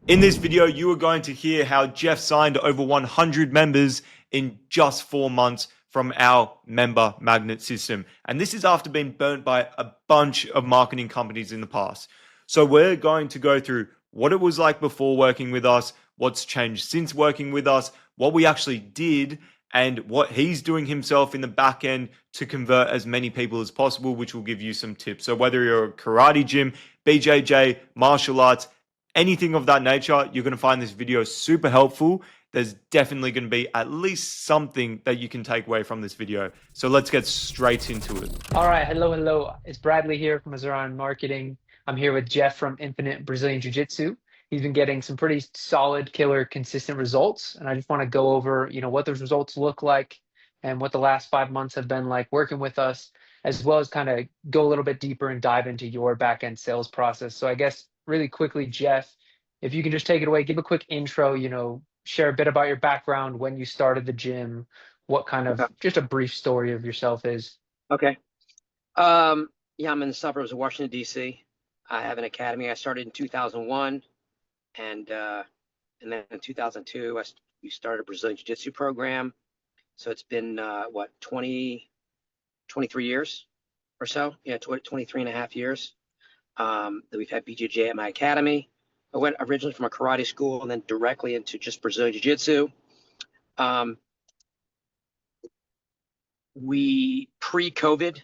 In this video, you are going to hear how Jeff signed over 100 members in just 4 months from our member magnet system. And this is after being burnt by a bunch of marketing companies in the past. So we're going to go through what it was like before working with us, what's changed since working with us, what we actually did, and what he's doing himself in the back end to convert as many people as possible, which will give you some tips. So whether you're a karate gym, BJJ, martial arts, anything of that nature, you're going to find this video super helpful. There's definitely going to be at least something that you can take away from this video. So let's get straight into it. All right, hello. It's Bradley here from Azuran Marketing. I'm here with Jeff from Infinite Brazilian Jiu-Jitsu. He's been getting some pretty solid, killer, consistent results, and I just want to go over, what those results look like and what the last 5 months have been like working with us, as well as kind of go a little bit deeper and dive into your back-end sales process. So I guess really quickly, Jeff, if you can just take it away, give a quick intro, share a bit about your background, when you started the gym, what kind Okay. of just a brief story of yourself is. Okay. Yeah, I'm in the suburbs of Washington, D.C. I have an academy. I started in 2001, and then in 2002, we started a Brazilian Jiu-Jitsu program. So it's been, 23 years or so. Yeah, 23 and a half years that we've had BJJ at my academy. I went originally from a karate school and then directly into just Brazilian Jiu-Jitsu. We pre-COVID,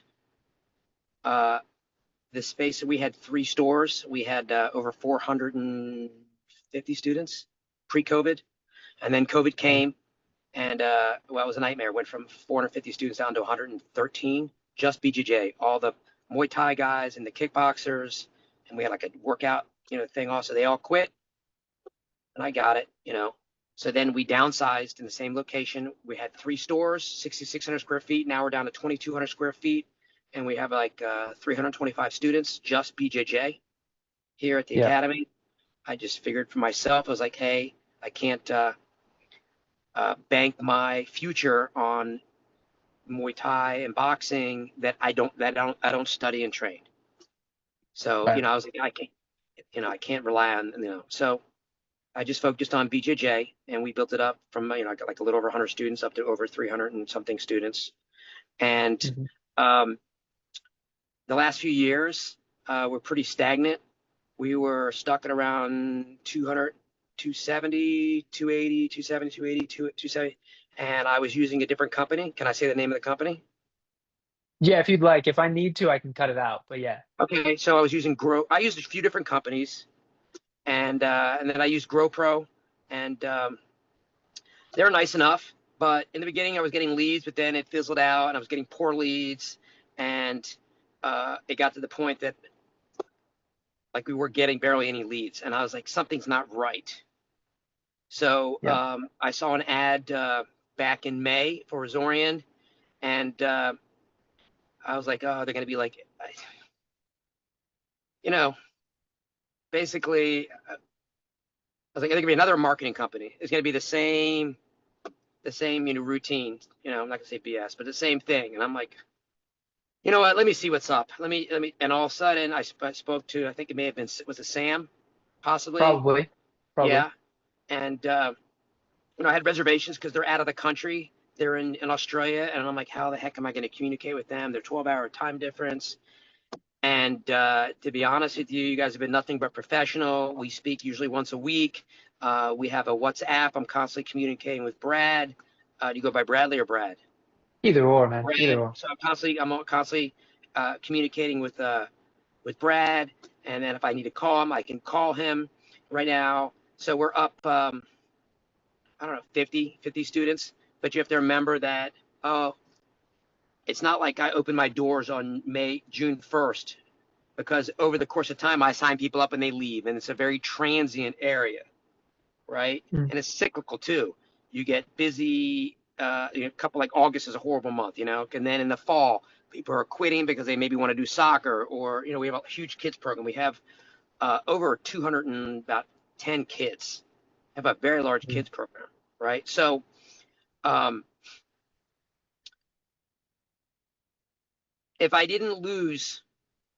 the space that we had 3 stores. We had over 450 students pre-COVID, and then COVID came, and well, it was a nightmare. Went from 450 students down to 113, just BJJ, all the Muay Thai guys and the kickboxers, and we had like a workout, thing also. They all quit, and I got it. So then we downsized in the same location. We had 3 stores, 6,600 square feet. Now we're down to 2,200 square feet, and we have like 325 students, just BJJ here at the Yeah. academy. I just figured for myself, I was like, hey, I can't bank my future on Muay Thai and boxing that I don't study and train. So Right. I was like, I can't rely on So I just focused on BJJ, and we built it up from I got like a little over 100 students up to over 300 and something students. And Mhm. um, the last few years were pretty stagnant. We were stuck at around 200, 270, 280, 270, 280, 270. And I was using a different company. Can I say the name of the company? Yeah, if you'd like. If I need to, I can cut it out. But yeah. Okay, so I was using I used a few different companies, and then I used GrowPro, and they're nice enough. But in the beginning, I was getting leads, but then it fizzled out, and I was getting poor leads, and it got to the point that like we were getting barely any leads, and I was like, something's not right. So Yeah. I saw an ad back in May for Zorian, and I was like, oh, they're going to be like, you know, basically, I was like, they're going to be another marketing company. It's going to be the same, routine. I'm not going to say BS, but the same thing. And I'm like, you know what? Let me see what's up. Let me. And all of a sudden, I spoke to, I think it may have been, was it Sam, possibly? Probably. Probably. Yeah. And I had reservations because they're out of the country. They're in Australia, and I'm like, how the heck am I going to communicate with them? They're 12-hour time difference. And to be honest with you, you guys have been nothing but professional. We speak usually once a week. We have a WhatsApp. I'm constantly communicating with Brad. Do you go by Bradley or Brad? Either or, man. Either Brad. or. So I'm constantly communicating with Brad. And then if I need to call him, I can call him right now. So we're up, I don't know, 50 students. But you have to remember that, it's not like I open my doors on June 1st, because over the course of time, I sign people up and they leave. And it's a very transient area, right? Mm. And it's cyclical too. You get busy, a couple like August is a horrible month, and then in the fall, people are quitting because they maybe want to do soccer, or, we have a huge kids program. We have over 210 kids, have a very large Mm. kids program, right? So, um, if I didn't lose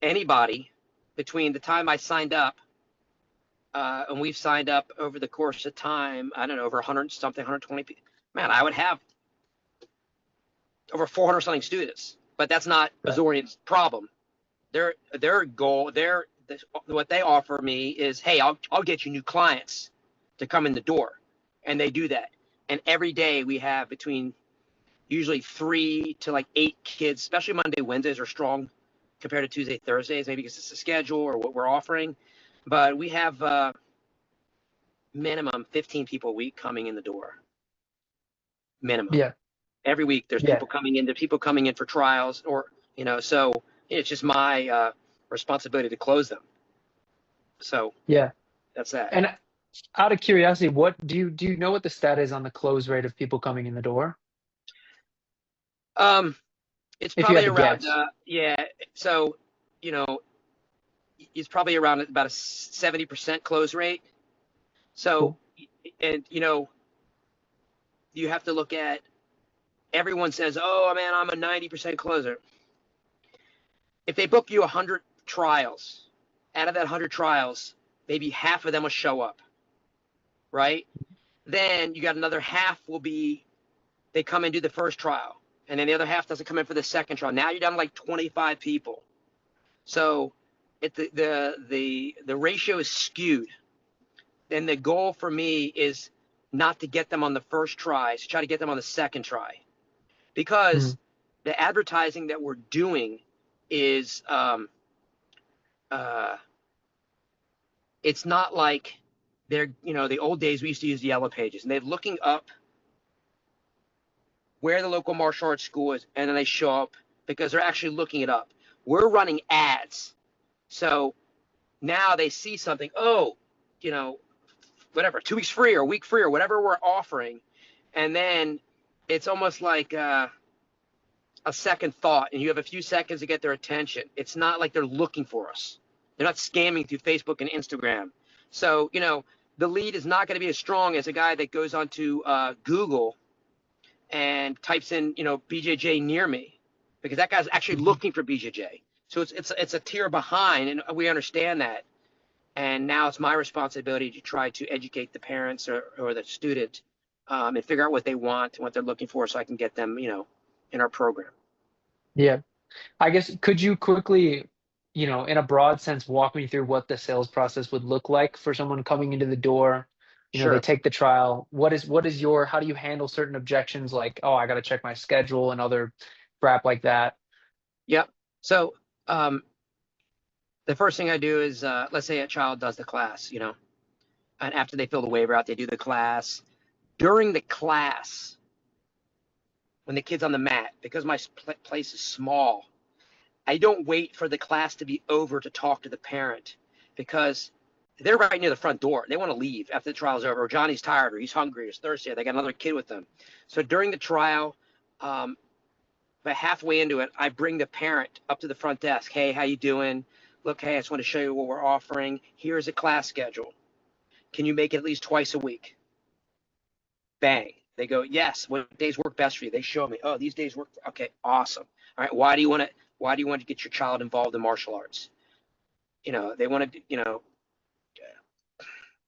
anybody between the time I signed up and we've signed up over the course of time, I don't know, over 100 something, 120 people. Man, I would have over 400 something students, but that's not Right. Azorian's problem. Their goal, what they offer me is, hey, I'll get you new clients to come in the door, and they do that. And every day we have between usually 3 to like 8 kids, especially Monday, Wednesdays are strong compared to Tuesday, Thursdays, maybe because it's the schedule or what we're offering. But we have minimum 15 people a week coming in the door. Minimum. Yeah. Every week there's Yeah. people coming in for trials, or so it's just my responsibility to close them. So Yeah. that's that. And out of curiosity, what do you know what the stat is on the close rate of people coming in the door? It's If you probably had to around guess. yeah. So it's probably around about a 70% close rate. So Cool. and you have to look at, everyone says, oh man, I'm a 90% closer. If they book you 100 trials, out of that 100 trials, maybe half of them will show up, right? Then you got another half will be, they come and do the first trial, and then the other half doesn't come in for the second trial. Now you're down to like 25 people. So the ratio is skewed. Then the goal for me is not to get them on the first try, to try to get them on the second try, because the advertising that we're doing is it's not like they're, the old days we used to use the yellow pages and they're looking up where the local martial arts school is, and then they show up because they're actually looking it up. We're running ads. So now they see something, whatever, 2 weeks free or a week free or whatever we're offering. And then it's almost like a second thought, and you have a few seconds to get their attention. It's not like they're looking for us. They're not scamming through Facebook and Instagram. So, the lead is not going to be as strong as a guy that goes onto Google and types in, BJJ near me, because that guy's actually looking for BJJ. So it's a tier behind, and we understand that. And now it's my responsibility to try to educate the parents or the student and figure out what they want and what they're looking for, so I can get them, in our program. Yeah. I guess, could you quickly, in a broad sense, walk me through what the sales process would look like for someone coming into the door? They Sure. take the trial. How do you handle certain objections like, oh, I got to check my schedule and other crap like that? Yep. So the first thing I do is, let's say a child does the class, and after they fill the waiver out, they do the class. During the class, when the kid's on the mat, because my place is small, I don't wait for the class to be over to talk to the parent, because they're right near the front door. They want to leave after the trial's over, or Johnny's tired, or he's hungry, or it's Thursday, or they got another kid with them. So during the trial, about halfway into it, I bring the parent up to the front desk. Hey, how you doing? Look, hey, I just want to show you what we're offering. Here's a class schedule. Can you make it at least twice a week? Bang. They go, yes. What days work best for you? They show me. Oh, these days work. Okay, awesome. All right. Why do you want to get your child involved in martial arts? They want to,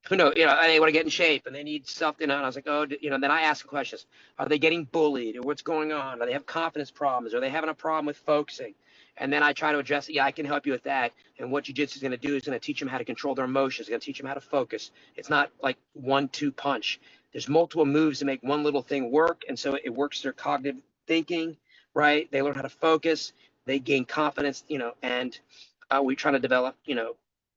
who knows, they want to get in shape and they need something. And I was like, oh, then I ask questions. Are they getting bullied, or what's going on? Do they have confidence problems? Are they having a problem with focusing? And then I try to address it. Yeah, I can help you with that. And what jiu-jitsu is going to do is going to teach them how to control their emotions. It's going to teach them how to focus. It's not like 1-2 punch. There's multiple moves to make one little thing work. And so it works their cognitive thinking, right? They learn how to focus. They gain confidence, and we're trying to develop,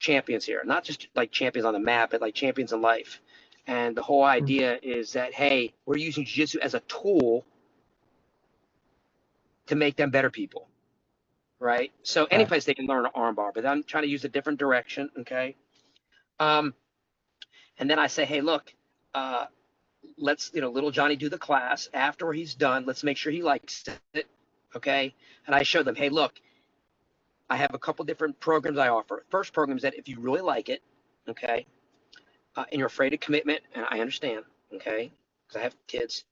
champions here, not just like champions on the map, but like champions in life. And the whole idea is that, hey, we're using jiu-jitsu as a tool to make them better people, right? So any place they can learn an armbar, but I'm trying to use a different direction, okay? And then I say, hey, look, let's, little Johnny do the class. After he's done, let's make sure he likes it, okay? And I show them, hey, look, I have a couple different programs I offer. First program is that if you really like it, okay, and you're afraid of commitment, and I understand, okay, because I have kids,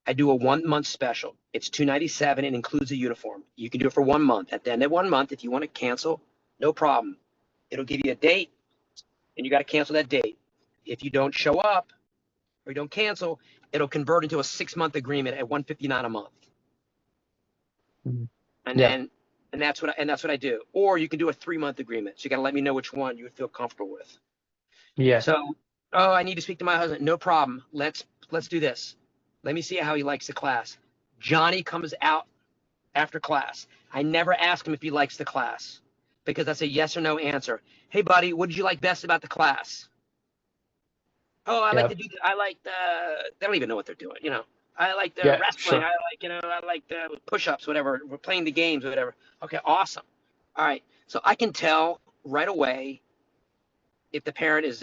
I do a 1 month special. It's $297. It includes a uniform. You can do it for 1 month. At the end of 1 month, if you want to cancel, no problem. It'll give you a date. and you got to cancel that date. If you don't show up or you don't cancel, it'll convert into a 6-month agreement at $159 a month. Mhm. And Yeah. then that's what I do. Or you can do a 3-month agreement. So you got to let me know which one you would feel comfortable with. Yeah. So, oh, I need to speak to my husband. No problem. Let's do this. Let me see how he likes the class. Johnny comes out after class. I never ask him if he likes the class because that's a yes or no answer. Hey, buddy, what did you like best about the class? Oh, I like to Yep. do. I like the. They don't even know what they're doing. I like the Yeah. wrestling. Sure. I like the push-ups, whatever. We're playing the games, whatever. Okay, awesome. All right, so I can tell right away if the parent is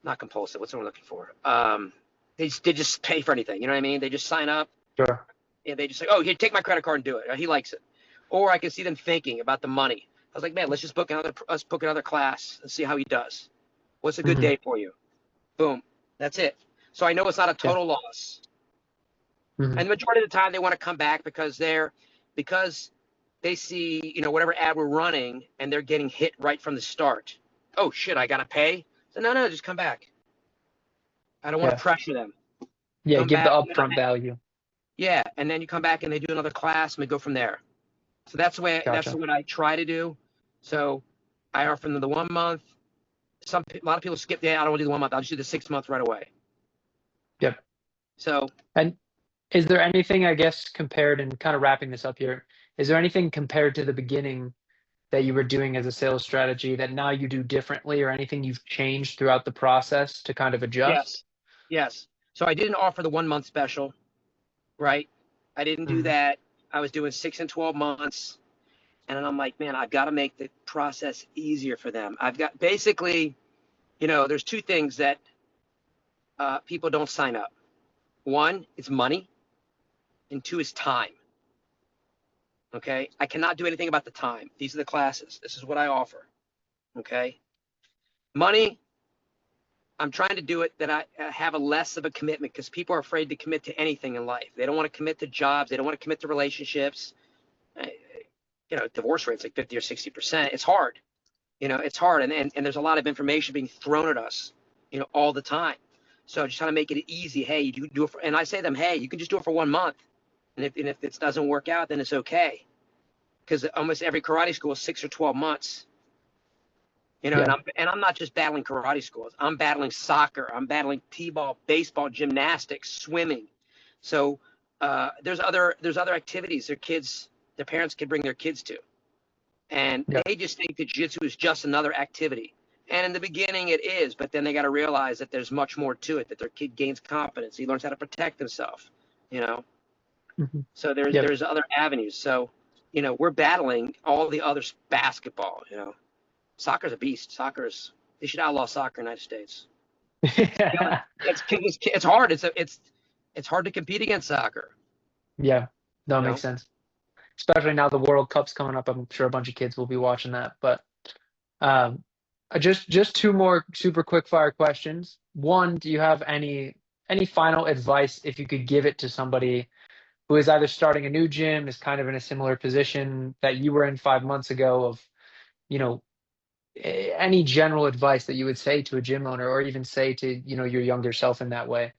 not compulsive. What's what I'm looking for? They just pay for anything. You know what I mean? They just sign up Sure. and they just say, oh, here, take my credit card and do it. He likes it. Or I can see them thinking about the money. I was like, man, let's book another class and see how he does. What's a good Mhm. day for you? Boom. That's it. So I know it's not a total loss. Mhm. And the majority of the time they want to come back because they see, whatever ad we're running and they're getting hit right from the start. Oh shit, I gotta pay. So no, just come back. I don't want Yeah. to pressure them. Yeah. Come Give the back. upfront value. Yeah, and then you come back and they do another class and we go from there. So that's Gotcha. what I try to do. So I offer them the 1 month. A lot of people skip I don't want to do the 1 month. I'll just do the 6 month right away. Yep. So And is there anything, I guess, compared and kind of wrapping this up here, is there anything compared to the beginning that you were doing as a sales strategy that now you do differently, or anything you've changed throughout the process to kind of adjust? yes. So I didn't offer the 1 month special, right? I didn't do Mhm. that. I was doing 6 and 12 months. And then I'm like, man, I've got to make the process easier for them. I've got basically, there's two things that people don't sign up. One is money, and two is time. Okay. I cannot do anything about the time. These are the classes. This is what I offer. Okay. Money, I'm trying to do it that I have a less of a commitment because people are afraid to commit to anything in life. They don't want to commit to jobs. They don't want to commit to relationships. Divorce rates like 50 or 60%. It's hard. It's hard. And there's a lot of information being thrown at us, all the time. So just trying to make it easy. Hey, you do it and I say to them, hey, you can just do it for 1 month. And if this doesn't work out, then it's okay. Because almost every karate school is 6 or 12 months. Yeah. And I'm not just battling karate schools. I'm battling soccer. I'm battling t-ball, baseball, gymnastics, swimming. So there's other activities their parents can bring their kids to, and Yeah. they just think that jiu-jitsu is just another activity. And in the beginning, it is, but then they got to realize that there's much more to it. That their kid gains confidence. He learns how to protect himself. Mhm. So there's Yep. there's other avenues. So we're battling all the other basketball. Soccer's a beast. They should outlaw soccer in the United States. It's hard. It's hard to compete against soccer. Yeah. That You makes know. sense. Especially now the World Cup's coming up. I'm sure a bunch of kids will be watching that. But um, just two more super quick fire questions. One, do you have any final advice if you could give it to somebody who is either starting a new gym, is kind of in a similar position that you were in 5 months ago, of, you know, any general advice that you would say to a gym owner, or even say to, your younger self in that way?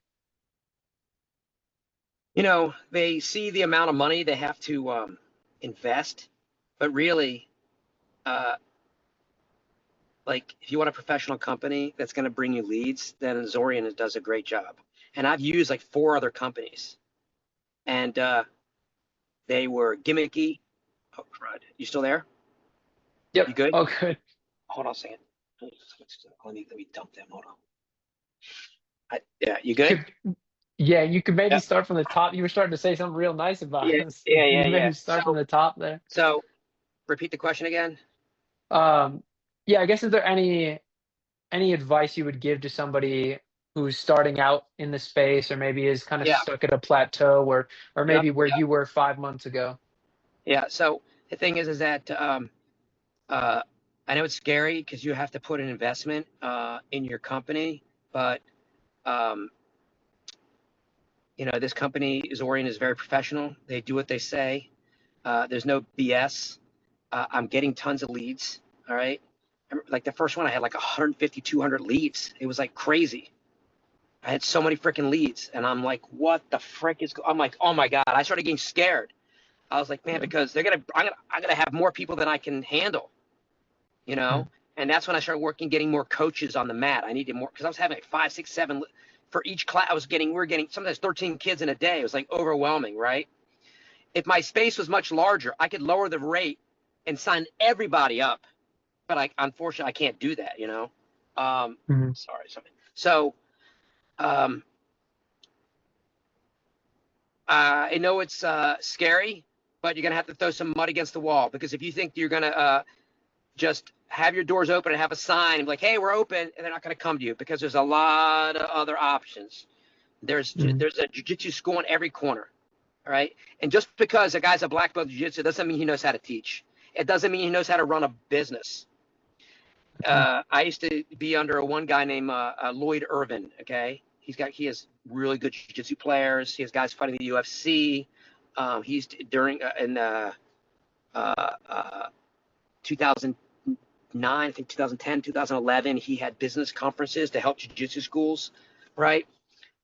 They see the amount of money they have to invest, but really, uh, like if you want a professional company that's going to bring you leads, then Zorian does a great job. And I've used like 4 other companies, and they were gimmicky. Oh, crud! You still there? Yep. You good? Oh, good. Hold on a second. Let me dump them. Hold on. Yeah, you good? Could, yeah, you could maybe Yeah, start from the top. You were starting to say something real nice about yeah, us. yeah, You yeah, yeah. maybe start from the top there. So repeat the question again. Um, yeah, I guess, is there any advice you would give to somebody who's starting out in the space, or maybe is kind of Yeah. stuck at a plateau, or Yep. maybe where you were 5 months ago? Yeah. So the thing is that uh, I know it's scary because you have to put an investment in your company, but um, this company Zorian is very professional. They do what they say. There's no BS. I'm getting tons of leads. All right. Like the first one, I had like 150, 200 leads. It was like crazy. I had so many freaking leads, and I'm like, what the frick is? I'm like, oh my god! I started getting scared. I was like, man, because I'm gonna have more people than I can handle, you know. And that's when I started getting more coaches on the mat. I needed more because I was having like 5, 6, 7 for each class. We were getting sometimes 13 kids in a day. It was like overwhelming, right? If my space was much larger, I could lower the rate and sign everybody up. But unfortunately, I can't do that, you know. Sorry. So, um, I know it's scary, but you're gonna have to throw some mud against the wall, because if you think you're gonna just have your doors open and have a sign and be like, "Hey, we're open," and they're not gonna come to you, because there's a lot of other options. There's a jiu-jitsu school in every corner, all right? And just because a guy's a black belt in jiu-jitsu doesn't mean he knows how to teach. It doesn't mean he knows how to run a business. I used to be under one guy named Lloyd Irvin. Okay, he has really good jiu-jitsu players. He has guys fighting the UFC. He's in 2009, I think 2010, 2011. He had business conferences to help jiu-jitsu schools, right?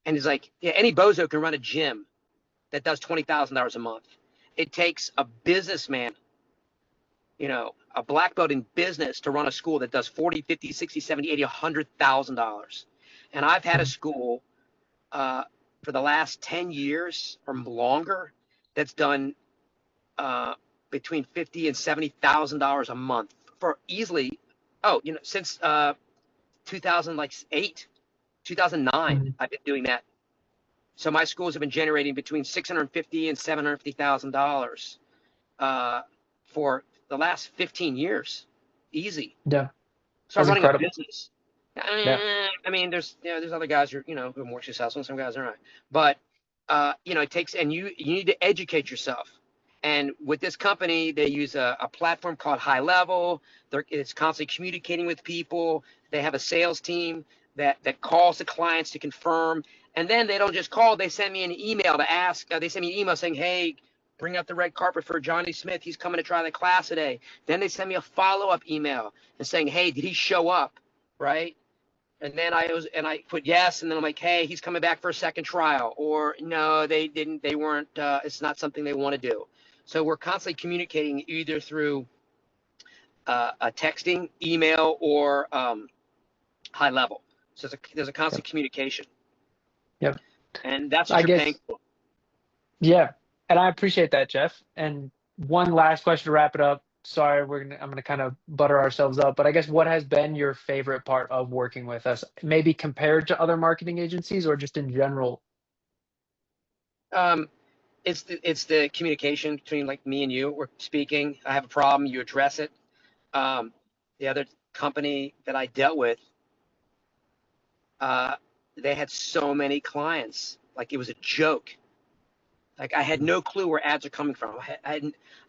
And he's like, yeah, any bozo can run a gym that does $20,000 a month. It takes a businessman, you know, a black belt in business to run a school that does 40, 50, 60, 70, 80, $100,000. And I've had a school for the last 10 years or longer that's done between $50,000 and $70,000 a month for easily, since 2008, 2009, I've been doing that. So my schools have been generating between $650,000 and $750,000 for the last 15 years, easy. Yeah, So I'm running incredible. a business. I mean, there's other guys who are more successful, and some guys are not. But it takes, and you need to educate yourself. And with this company, they use a platform called High Level. It's constantly communicating with people. They have a sales team that calls the clients to confirm. And then they don't just call; they send me an email to ask. They send me an email saying, "Hey, bring out the red carpet for Johnny Smith. He's coming to try the class today." Then they send me a follow-up email and saying, "Hey, did he show up?" Right? And then I put yes, and then I'm like, "Hey, he's coming back for a second trial," or "No, they didn't. They weren't. It's not something they want to do." So we're constantly communicating either through a texting, email, or High Level. So there's a constant communication. Yep. And that's what you're paying for. Yeah, and I appreciate that, Jeff. And one last question to wrap it up. Sorry, I'm gonna kind of butter ourselves up, but I guess what has been your favorite part of working with us? Maybe compared to other marketing agencies, or just in general? It's the communication between like me and you. We're speaking. I have a problem. You address it. The other company that I dealt with, they had so many clients, like it was a joke. Like I had no clue where ads are coming from.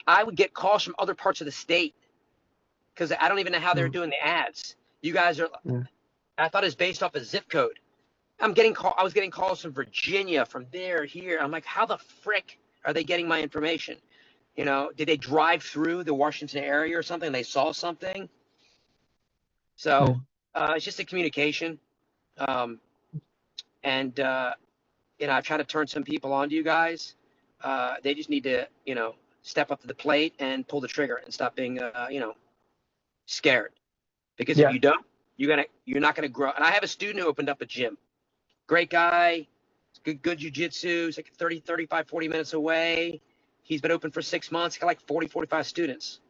I would get calls from other parts of the state because I don't even know how they're doing the ads. You guys are. I thought it was based off a zip code. I was getting calls from Virginia, from there, here. I'm like, how the frick are they getting my information? You know, did they drive through the Washington area or something? They saw something. So it's just a communication. And I try to turn some people on to you guys. They just need to, step up to the plate and pull the trigger and stop being, scared. Because if you don't, you're not gonna grow. And I have a student who opened up a gym. Great guy, good jujitsu. He's like 30, 35, 40 minutes away. He's been open for 6 months. He's got like 40, 45 students.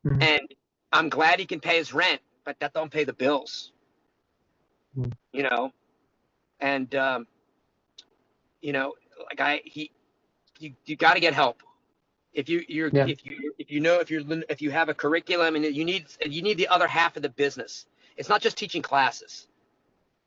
And I'm glad he can pay his rent, but that don't pay the bills. And you got to get help. If you have a curriculum, and you need the other half of the business. It's not just teaching classes.